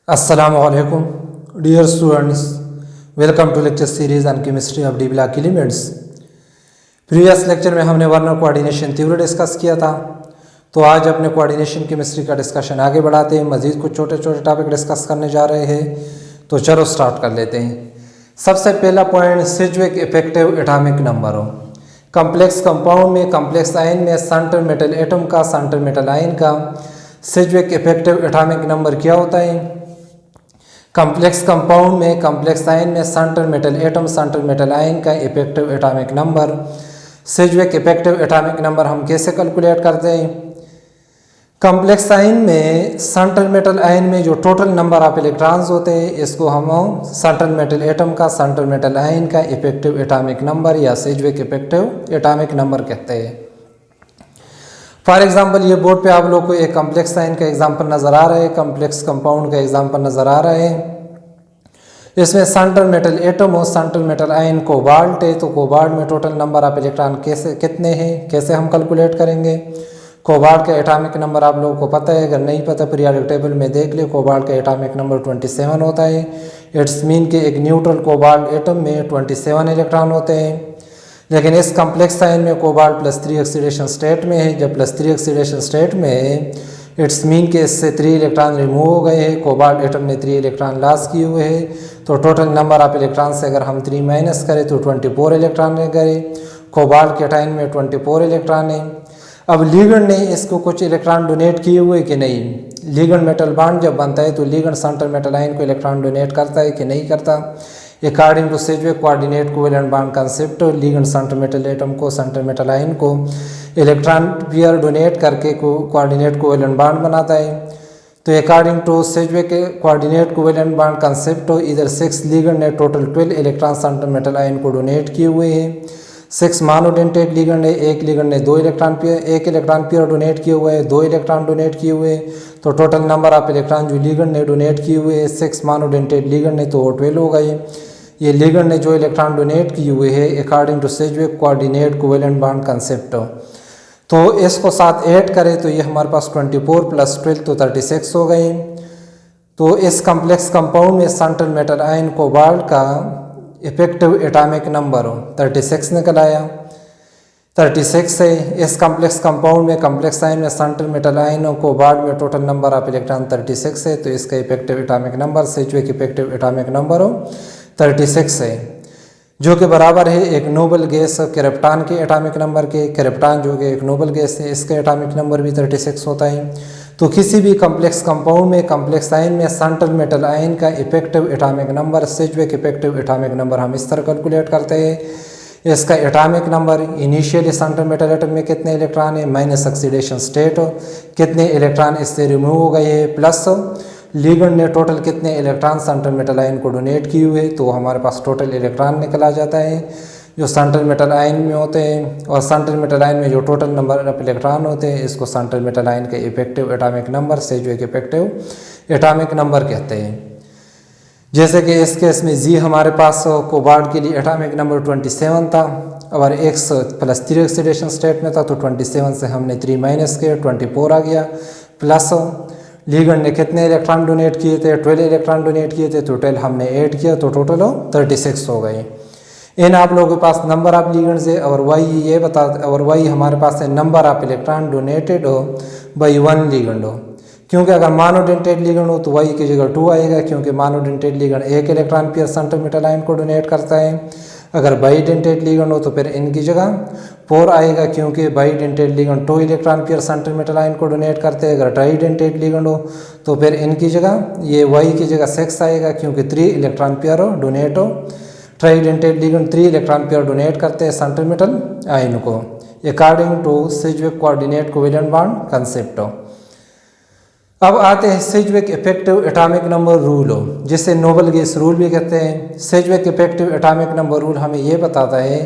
Assalamualaikum, dear students. Welcome to lecture series on chemistry of D block elements. Previous lecture में हमने Werner coordination theory discuss किया था, तो आज अपने कोऑर्डिनेशन केमिस्ट्री का डिस्कशन आगे बढ़ाते हैं। मजीद कुछ छोटे छोटे टॉपिक डिस्कस करने जा रहे हैं, तो चलो स्टार्ट कर लेते हैं। सबसे पहला point Sidgwick effective atomic number हो। कम्प्लेक्स कंपाउंड में, कम्प्लेक्स आयन में सेंटर मेटल एटम का, सेंटर मेटल आयन का सिज्विक इफेक्टिव एटॉमिक नंबर क्या होता है? कम्प्लेक्स कंपाउंड में, कम्प्लेक्स आयन में centre metal atom, centre metal ion का effective atomic number, Sidgwick effective atomic number हम कैसे कैलकुलेट करते हैं? कम्प्लेक्स आयन में सेंटर मेटल आयन में जो टोटल नंबर ऑफ इलेक्ट्रॉन्स होते हैं, इसको हम सेंटर मेटल एटम का, सेंटर मेटल आयन का इफेक्टिव एटॉमिक नंबर या सिज्विक इफेक्टिव एटॉमिक नंबर कहते हैं। फॉर एग्जाम्पल, ये बोर्ड पे आप लोग को एक कम्प्लेक्स आयन का एग्जाम्पल नज़र आ रहा है, कम्प्लेक्स कंपाउंड का एग्जाम्पल नज़र आ रहा है। इसमें सेंटर मेटल एटम और सेंटर मेटल आयन कोबाल्ट है, तो कोबाल्ट में टोटल नंबर ऑफ इलेक्ट्रॉन कितने हैं, कैसे हम कैलकुलेट करेंगे? कोबाल्ट का एटॉमिक नंबर आप लोगों को पता है, अगर नहीं पता पीरियोडिक टेबल में देख ले। कोबाल्ट का एटॉमिक नंबर 27 होता है। इट्स मीन कि एक न्यूट्रल कोबाल्ट एटम में 27 इलेक्ट्रॉन होते हैं। लेकिन इस कम्प्लेक्स आयन में कोबाल्ट +3 ऑक्सीडेशन स्टेट में है। जब +3 ऑक्सीडेशन स्टेट में है, इट्स मीन के इससे 3 इलेक्ट्रॉन रिमूव हो गए हैं, कोबाल्ट एटम ने 3 इलेक्ट्रॉन लॉस किए हुए हैं। तो टोटल नंबर ऑफ इलेक्ट्रॉन से अगर हम 3 माइनस करें तो 24 इलेक्ट्रॉन रह गए। कोबाल्ट के आयन में 24 इलेक्ट्रॉन है। अब लिगेंड ने इसको कुछ इलेक्ट्रॉन डोनेट किए हुए कि नहीं? लिगेंड मेटल बॉन्ड जब बनता है तो लिगेंड सेंटर मेटल आयन को इलेक्ट्रॉन डोनेट करता है कि नहीं करता? According to Sidgwick coordinate covalent bond concept, ligand centre metal atom को, सेंटर मेटल आयन को इलेक्ट्रॉन पेयर डोनेट करके कोऑर्डिनेट कोवेलेंट बॉन्ड बनाता है। तो according to Sidgwick coordinate covalent bond concept, इधर 6 लिगेंड ने total 12 electron centre metal ion को donate किए हुए हैं। 6 मोनोडेंटेट लिगेंड है, एक लिगेंड ने 1 इलेक्ट्रॉन पेयर डोनेट किए हुए हैं, 2 इलेक्ट्रॉन डोनेट किए हुए हैं। तो टोटल नंबर ऑफ इलेक्ट्रॉन जो लिगेंड ने डोनेट किए हुए हैं 6 मोनोडेंटेट लिगेंड ने, तो 12 हो गए। ये लिगेंड ने जो इलेक्ट्रॉन डोनेट किए हुए हैं according to Sidgwick coordinate covalent bond concept, तो इसको साथ ऐड करें तो ये हमारे पास 24 + 12 तो 36 हो गए। तो इस कम्प्लेक्स कंपाउंड में सेंटर मेटल आयन कोबाल्ट का इफेक्टिव एटॉमिक नंबर 36 निकल आया। 36 है। इस कम्प्लेक्स कंपाउंड में, कम्प्लेक्स आयन में सेंटर मेटल आयन और कोबाल्ट में टोटल नंबर ऑफ इलेक्ट्रॉन 36 है, तो इसका effective atomic number, Sidgwick effective atomic number 36 है, जो कि बराबर है एक नोबल गैस क्रिप्टॉन के एटॉमिक नंबर के। क्रिप्टॉन जो कि एक नोबल गैस है, इसका एटॉमिक नंबर भी 36 होता है। तो किसी भी कम्प्लेक्स कंपाउंड में, कम्प्लेक्स आयन में सेंटर मेटल आयन का effective atomic number, Sidgwick effective atomic number हम इस तरह कैलकुलेट करते हैं। इसका atomic number initially centre metal atom में कितने इलेक्ट्रॉन है, माइनस ऑक्सीडेशन स्टेट कितने इलेक्ट्रॉन इससे रिमूव हो गए हैं, प्लस लिगेंड ने टोटल कितने इलेक्ट्रॉन सेंटर मेटल आयन को डोनेट किए हुए, तो हमारे पास टोटल इलेक्ट्रॉन निकल आ जाता है जो सेंटर मेटल आयन में होते हैं। और सेंटर मेटल आयन में जो टोटल नंबर ऑफ इलेक्ट्रॉन होते हैं, इसको सेंटर मेटल आयन के effective atomic number, Sidgwick effective atomic number कहते हैं। जैसे कि इस केस में जी हमारे पास कोबाल्ट के लिए एटॉमिक नंबर 27 था, और X +3 ऑक्सीडेशन स्टेट में था, तो 27 से हमने 3 माइनस किया, 24 आ गया। प्लस लिगेंड ने कितने इलेक्ट्रॉन डोनेट किए थे, 12 इलेक्ट्रॉन डोनेट किए थे, तो 12 हमने ऐड किया, तो टोटल 36 हो गए। इन आप लोगों के पास नंबर ऑफ लिगेंड्स है, और वाई ये बता, और वाई हमारे पास है number of electron donated by 1 ligand हो। क्योंकि अगर मोनोडेंटेट लिगेंड हो तो वाई की जगह 2 आएगा, क्योंकि monodentate ligand 1 electron pair centre metal ion को डोनेट करता है। अगर बाईडेंटेट लिगेंड हो तो फिर इनकी जगह 4 आएगा, क्योंकि bidentate ligand 2 electron pair centre metal ion को डोनेट करते हैं। अगर ट्राईडेंटेट लिगेंड हो तो फिर इनकी जगह ये वाई की जगह 6 आएगा, क्योंकि 3 इलेक्ट्रॉन पेयर डोनेट हो। Tridentate ligand 3 electron pair donate करते हैं सेंटर मेटल आयन को, according to Sidgwick coordinate covalent bond concept. अब आते हैं Sidgwick effective atomic number rule, जिसे नोबल गैस रूल भी कहते हैं। Sidgwick effective atomic number rule हमें यह बताता है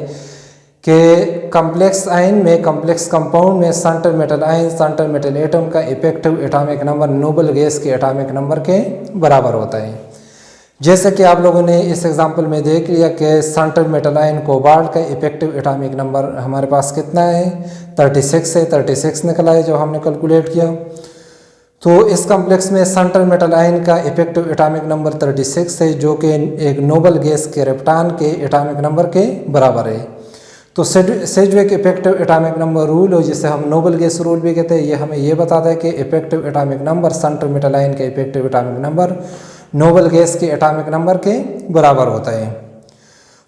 कि कम्प्लेक्स आयन में, कम्प्लेक्स कंपाउंड में centre metal ion, centre metal atom का effective atomic number noble gas के एटॉमिक नंबर के बराबर होता है। जैसे कि आप लोगों ने इस एग्जांपल में देख लिया कि सेंटर मेटल आयन कोबाल्ट का इफेक्टिव एटॉमिक नंबर हमारे पास कितना है, 36 है। 36 निकला है जो हमने कैलकुलेट किया। तो इस कॉम्प्लेक्स में सेंट्रल मेटल आयन का इफेक्टिव एटॉमिक नंबर 36 है, जो कि एक नोबल गैस क्रिप्टॉन के एटॉमिक नंबर के बराबर है। तो सेज्विक इफेक्टिव एटॉमिक नंबर रूल हो, जिसे हम नोबल गैस रूल भी कहते हैं, ये हमें ये बताता है कि effective atomic number central metal ion का effective atomic number noble gas के एटॉमिक नंबर के बराबर होता है।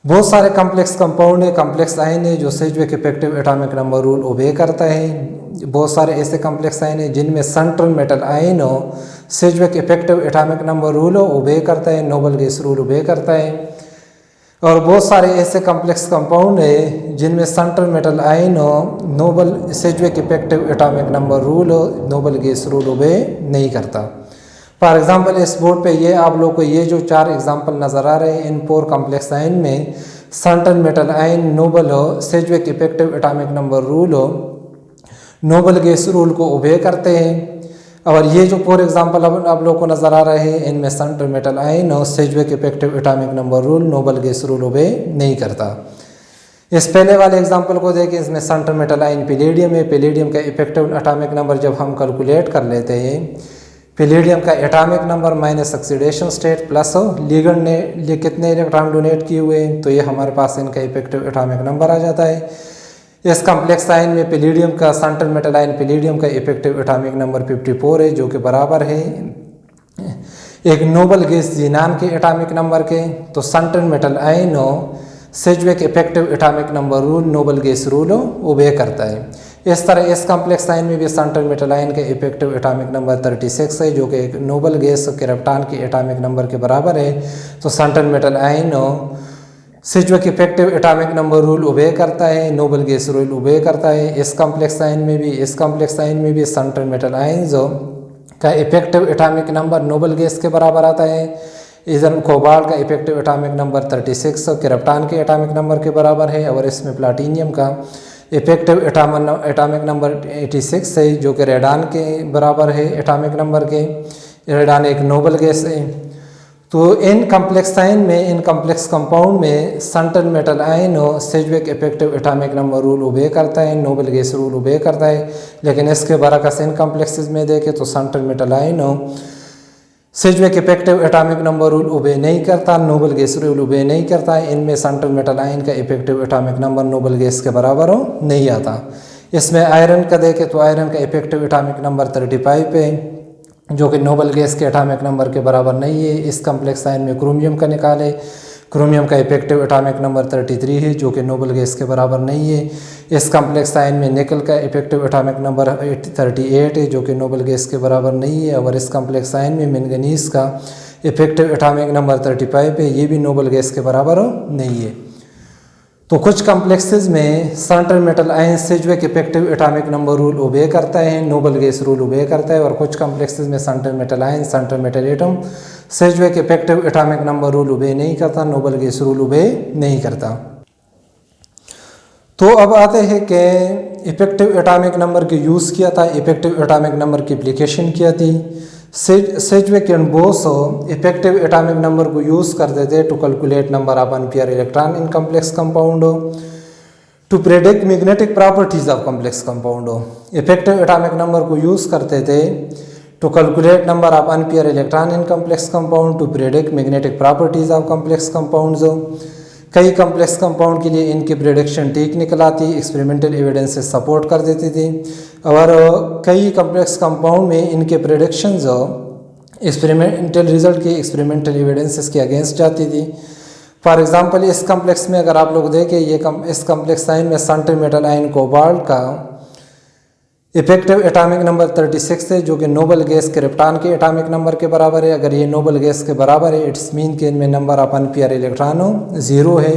बहुत सारे कॉम्प्लेक्स कंपाउंड है, कॉम्प्लेक्स आयन है जो Sidgwick effective atomic number rule obey करता है। बहुत सारे ऐसे कॉम्प्लेक्स आयन है जिनमें सेंट्रल मेटल आयन हो Sidgwick effective atomic number rule obey करता है, नोबल गैस रूल ओबे करता है। और बहुत सारे ऐसे कॉम्प्लेक्स कंपाउंड है जिनमें सेंट्रल मेटल आयन हो noble Sidgwick effective atomic number rule noble gas rule obey नहीं करता। फॉर एग्जांपल इस बोर्ड पे ये आप लोग को ये जो 4 एग्जांपल नज़र आ रहे हैं, इन 4 कॉम्प्लेक्स आयन में सेंट्रल मेटल आयन नोबल हो Sidgwick effective atomic number rule हो नोबल गैस रूल को ओबे करते हैं। और ये जो 4 एग्जांपल आप लोग को नज़र आ रहे हैं, इनमें सेंट्रल मेटल आयन हो Sidgwick effective atomic number rule noble gas rule obey नहीं करता। इस पहले वाले एग्जांपल को देखें, इसमें सेंट्रल मेटल आयन पैलेडियम है। पैलेडियम का इफेक्टिव एटॉमिक नंबर जब हम कैलकुलेट कर लेते हैं, पैलेडियम का atomic number minus oxidation state plus ligand ने कितने इलेक्ट्रॉन डोनेट किए हुए हैं, तो ये हमारे पास इनका इफेक्टिव एटॉमिक नंबर आ जाता है। इस कॉम्प्लेक्स आयन में पैलेडियम का सेंट्रल मेटल आयन पैलेडियम का इफेक्टिव एटॉमिक नंबर 54 है, जो कि बराबर है एक नोबल गैस जीनान के एटॉमिक नंबर के। तो सेंट्रल मेटल आयन हो Sidgwick effective atomic number rule noble gas rule obey करता है। इस तरह इस कॉम्प्लेक्स आयन में भी सेंट्रल मेटल आयन का इफेक्टिव एटॉमिक नंबर 36 है, जो कि एक नोबल गैस क्रिप्टॉन के एटॉमिक नंबर के बराबर है। तो सेंट्रल मेटल आयन हो Sidgwick effective atomic number rule obey करता है, नोबल गैस रूल ओबे करता है। इस कॉम्प्लेक्स आयन में भी सेंट्रल मेटल आयन जो का effective atomic number noble gas के बराबर आता है। इधर कोबाल्ट का इफेक्टिव एटॉमिक नंबर 36 क्रिप्टॉन के एटॉमिक नंबर के बराबर है। और इसमें प्लाटिनियम का इफेक्टिव एटॉमिक नंबर 86 है, जो कि रेडान के बराबर है एटॉमिक नंबर के। रेडान एक नोबल गैस है। तो इन कॉम्प्लेक्स आयन में, इन कॉम्प्लेक्स कंपाउंड में सेंट्रल मेटल आयन हो Sidgwick effective atomic number rule obey करता है, नोबल गैस रूल ओबे करता है। लेकिन इसके बरअक्स इन कॉम्प्लेक्सेस में देखें तो सेंट्रल मेटल आयन हो Sidgwick effective atomic number rule obey नहीं करता, नोबल गैस रूल ओबे नहीं करता है। इनमें सेंट्रल मेटल आयन का effective atomic number noble gas के बराबर हो नहीं आता। इसमें आयरन का देखें तो आयरन का इफेक्टिव एटॉमिक नंबर 35 है, जो कि नोबल गैस के एटॉमिक नंबर के बराबर नहीं है। इस कॉम्प्लेक्स आयन में क्रोमियम का निकाले, क्रोमियम का इफेक्टिव एटॉमिक नंबर 33 है, जो कि नोबल गैस के बराबर नहीं है। इस कॉम्प्लेक्स आयन में निकल का इफेक्टिव एटॉमिक नंबर 38 है, जो कि नोबल गैस के बराबर नहीं है। और इस कॉम्प्लेक्स आयन में मैंगनीज का इफेक्टिव एटॉमिक नंबर 35 है, ये भी नोबल गैस के बराबर नहीं है। तो कुछ कॉम्प्लेक्सेस में central metal ion Sidgwick effective atomic number rule obey करता है, नोबल गैस रूल ओबे करता है। और कुछ कॉम्प्लेक्सेस में central metal ion central metal atom Sidgwick effective atomic number rule obey नहीं करता, नोबल गैस रूल ओबे नहीं करता। तो अब आते हैं कि इफेक्टिव एटॉमिक नंबर के यूज़ किया था, इफेक्टिव एटॉमिक नंबर की एप्लीकेशन किया थी। Sidgwick and Bose effective atomic number को यूज़ करते थे to calculate number of unpaired electron in complex compound to predict magnetic properties of complex compound. Effective atomic number को यूज़ करते थे to calculate number of unpaired electron in complex compound to predict magnetic properties of complex compounds. कई complex compound के लिए इनकी prediction ठीक निकल आती, एक्सपेरिमेंटल एविडेंस से सपोर्ट कर देती थी। और कई कॉम्प्लेक्स कंपाउंड में इनके प्रेडिक्शंस एक्सपेरिमेंटल रिजल्ट की एक्सपेरिमेंटल एविडेंसेस के अगेंस्ट जाती थी। फॉर एग्जांपल इस कॉम्प्लेक्स में अगर आप लोग देखें, इस कॉम्प्लेक्स आयन में सेंट्रल मेटल आयन कोबाल्ट का इफेक्टिव एटॉमिक नंबर 36 है, जो कि नोबल गैस क्रिप्टॉन के एटॉमिक नंबर के बराबर है। अगर ये नोबल गैस के बराबर है, इट्स मीन कि इनमें नंबर ऑफ अनपेयर इलेक्ट्रॉन 0 है।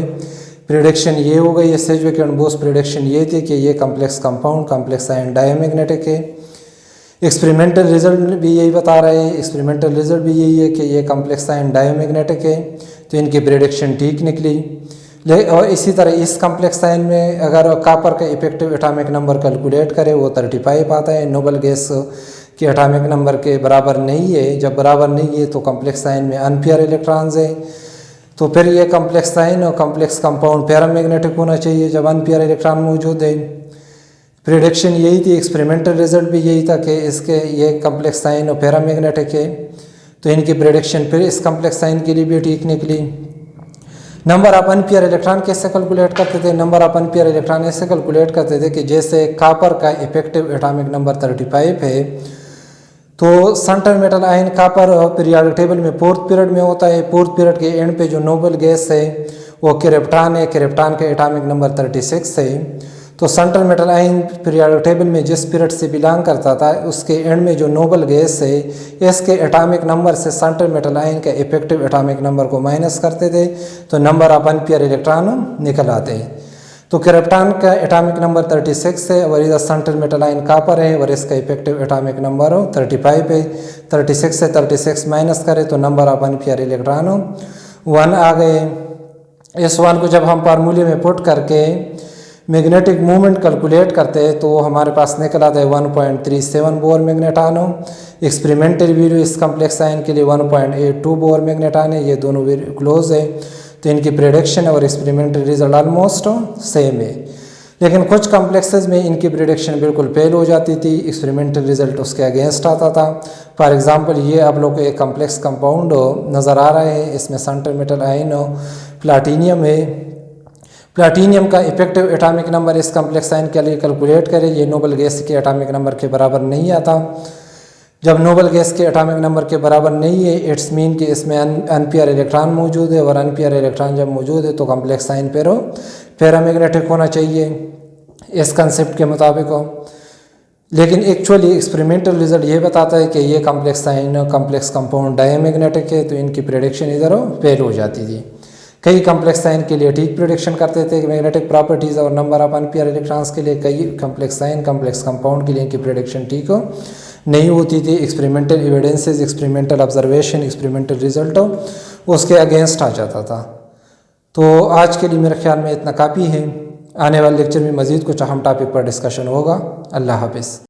प्रेडिक्शन ये हो गई है, सेज्विक एंड बोस प्रेडिक्शन ये थी कि ये complex compound complex ion diamagnetic है। एक्सपेरिमेंटल रिजल्ट भी यही बता रहे हैं, एक्सपेरिमेंटल रिजल्ट भी यही है कि ये कॉम्प्लेक्स आयन डायमैग्नेटिक है। तो इनकी प्रेडिक्शन ठीक निकली। और इसी तरह इस कॉम्प्लेक्स आयन में अगर कॉपर का इफेक्टिव एटॉमिक नंबर कैलकुलेट करें, वो 35 आता है, नोबल गैस के एटॉमिक नंबर के बराबर नहीं है। जब बराबर नहीं है तो कॉम्प्लेक्स आयन में अनपेयर इलेक्ट्रॉन्स है। तो फिर ये कॉम्प्लेक्स आयन और कॉम्प्लेक्स कंपाउंड पैरामैग्नेटिक होना चाहिए जब अनपेयर इलेक्ट्रॉन मौजूद है। प्रेडिक्शन यही थी, एक्सपेरिमेंटल रिजल्ट भी यही था कि इसके ये कम्प्लेक्स साइन और पैरामैग्नेटिक है, तो इनकी प्रेडिक्शन फिर इस कम्प्लेक्स साइन के लिए भी ठीक निकली। नंबर ऑफ अनपेयर इलेक्ट्रॉन कैसे कैलकुलेट करते थे? नंबर ऑफ अनपेयर इलेक्ट्रॉन ऐसे कैलकुलेट करते थे कि जैसे कॉपर का इफेक्टिव एटॉमिक नंबर 35 है, तो central metal ion copper periodic table में 4th पीरियड में होता है। 4th पीरियड के एंड पे जो नोबल गैस है वो क्रिप्टॉन है, क्रिप्टॉन का एटॉमिक नंबर 36 है। तो central metal ion periodic table में जिस पीरियड से बिलोंग करता था उसके एंड में जो नोबल गैस है इसके एटॉमिक नंबर से सेंट्रल मेटल आयन का इफेक्टिव एटॉमिक नंबर को माइनस करते थे, तो नंबर ऑफ अनपेयर इलेक्ट्रॉन निकल आते हैं। तो क्रिप्टॉन का एटॉमिक नंबर 36 है और इधर सेंट्रल मेटल आयन कॉपर है और इसका इफेक्टिव एटॉमिक नंबर 35 है। 36 से 36 माइनस करें तो नंबर ऑफ अनपेयर इलेक्ट्रॉन 1 आ गए। इस 1 को जब हम फार्मूले में पुट करके मैग्नेटिक मूवमेंट कैलकुलेट करते हैं तो हमारे पास निकल आता है 1.37 बोर मैग्नेटॉन। एक्सपेरिमेंटल वैल्यू इस कम्प्लेक्स आयन के लिए 1.82 बोर मैग्नेटॉन है, ये दोनों वैल्यू क्लोज है, तो इनकी प्रेडिक्शन और एक्सपेरिमेंटल रिजल्ट ऑलमोस्ट सेम है। लेकिन कुछ कम्प्लेक्सेस में इनकी प्रेडिक्शन बिल्कुल फेल हो जाती थी, एक्सपेरिमेंटल रिजल्ट उसके अगेंस्ट आता था। फॉर एग्जांपल ये आप लोग को एक कम्प्लेक्स कंपाउंड नज़र आ रहा है, इसमें सेंट्रल मेटल आयन प्लाटीनियम है। प्लाटीनियम का इफेक्टिव एटॉमिक नंबर इस कम्प्लेक्स आयन के लिए कैलकुलेट करें, ये नोबल गैस के एटॉमिक नंबर के बराबर नहीं आता। जब नोबल गैस के एटॉमिक नंबर के बराबर नहीं है इट्स मीन कि इसमें अनपेयर इलेक्ट्रॉन मौजूद है, और अनपेयर इलेक्ट्रॉन जब मौजूद है तो कम्प्लेक्स साइन पैरामैग्नेटिक होना चाहिए इस कंसेप्ट के मुताबिक। लेकिन एक्चुअली एक्सपेरिमेंटल रिजल्ट ये बताता है कि ये complex sign complex compound diamagnetic है, तो इनकी प्रेडिक्शन इधर फेल हो जाती थी। कई कम्प्लेक्स साइन के लिए ठीक प्रेडिक्शन करते थे मैग्नेटिक प्रॉपर्टीज़ और नंबर ऑफ अनपेयर इलेक्ट्रॉन्स के लिए, कई कम्प्लेक्स साइन कम्प्लेक्स कंपाउंड के लिए इनकी प्रेडिक्शन ठीक नहीं होती थी। Experimental evidences, experimental observation, experimental result उसके अगेंस्ट आ जाता था। तो आज के लिए मेरे ख्याल में इतना काफ़ी है। आने वाले लेक्चर में मज़ीद कुछ अहम टॉपिक पर डिस्कशन होगा। अल्लाह हाफ़िज़।